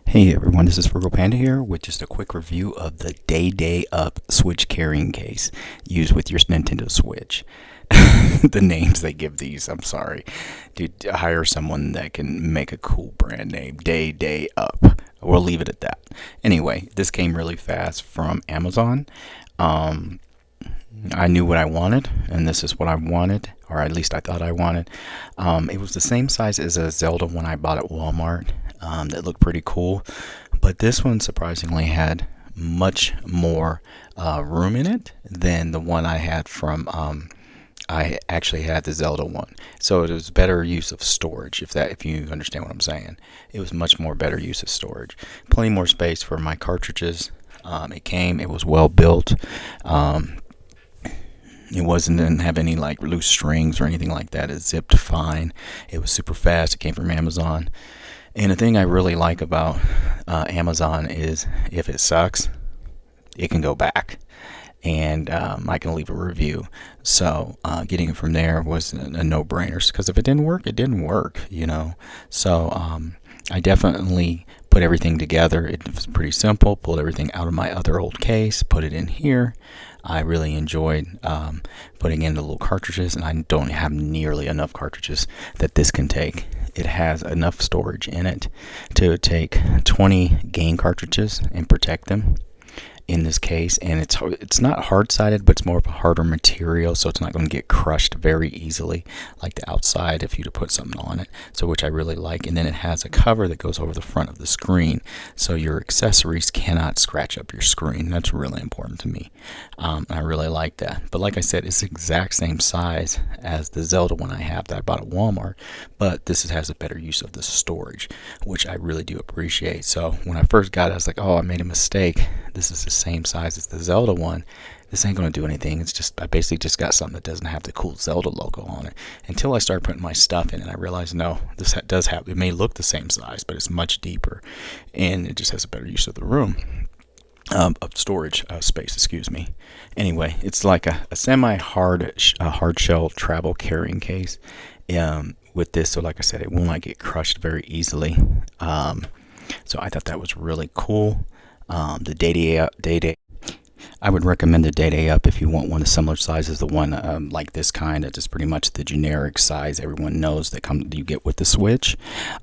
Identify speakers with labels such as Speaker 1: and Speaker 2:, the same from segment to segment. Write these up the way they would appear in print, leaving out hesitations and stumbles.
Speaker 1: Hey everyone, this is Frugal Panda here with just a quick review of the DAYDAYUP Switch carrying case used with your Nintendo Switch. The names they give these, I'm sorry. Dude, hire someone that can make a cool brand name. DAYDAYUP. We'll leave it at that. Anyway, this came really fast from Amazon. I knew what I wanted, and this is what I wanted, or at least I thought I wanted. It was the same size as a Zelda one I bought at Walmart. That looked pretty cool, but this one surprisingly had much more room in it than the one I had from I actually had the Zelda one, so it was better use of storage, if you understand what I'm saying. It was much more better use of storage, plenty more space for my cartridges. It was well built. Didn't have any like loose strings or anything like that. It zipped fine. It was super fast. It came from Amazon. And the thing I really like about Amazon is if it sucks, it can go back, and I can leave a review. So getting it from there was a no-brainer, because if it didn't work, it didn't work, you know. So I definitely put everything together. It was pretty simple. Pulled everything out of my other old case, put it in here. I really enjoyed putting in the little cartridges, and I don't have nearly enough cartridges that this can take. It has enough storage in it to take 20 game cartridges and protect them in this case. And it's not hard-sided, but it's more of a harder material, so it's not going to get crushed very easily like the outside if you to put something on it, so which I really like. And then it has a cover that goes over the front of the screen, so your accessories cannot scratch up your screen. That's really important to me. I really like that. But like I said, it's the exact same size as the Zelda one I have that I bought at Walmart, but this has a better use of the storage, which I really do appreciate. So when I first got it, I was like, oh, I made a mistake. This is the same size as the Zelda one. This ain't going to do anything. It's just, I basically just got something that doesn't have the cool Zelda logo on it. Until I started putting my stuff in, and I realized, no, this does have, it may look the same size, but it's much deeper, and it just has a better use of the room. Of storage space, excuse me. Anyway, it's like a semi-hard hard shell travel carrying case with this. So like I said, it will not get crushed very easily. So I thought that was really cool. The DAYDAYUP, I would recommend the DAYDAYUP if you want one of similar size as the one like this kind. It's just pretty much the generic size everyone knows that you get with the Switch.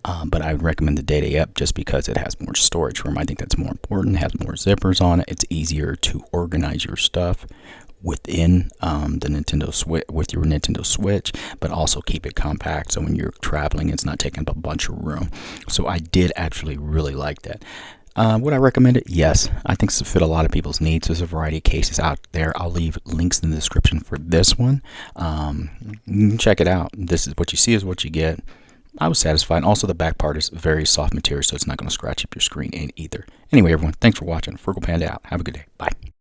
Speaker 1: But I would recommend the DAYDAYUP just because it has more storage room. I think that's more important. It has more zippers on it. It's easier to organize your stuff within the Nintendo Switch with your Nintendo Switch, but also keep it compact, so when you're traveling, it's not taking up a bunch of room. So I did actually really like that. Would I recommend it? Yes. I think this will fit a lot of people's needs. There's a variety of cases out there. I'll leave links in the description for this one. You can check it out. This is what you see is what you get. I was satisfied. Also, the back part is very soft material, so it's not going to scratch up your screen either. Anyway, everyone, thanks for watching. Frugal Panda out. Have a good day. Bye.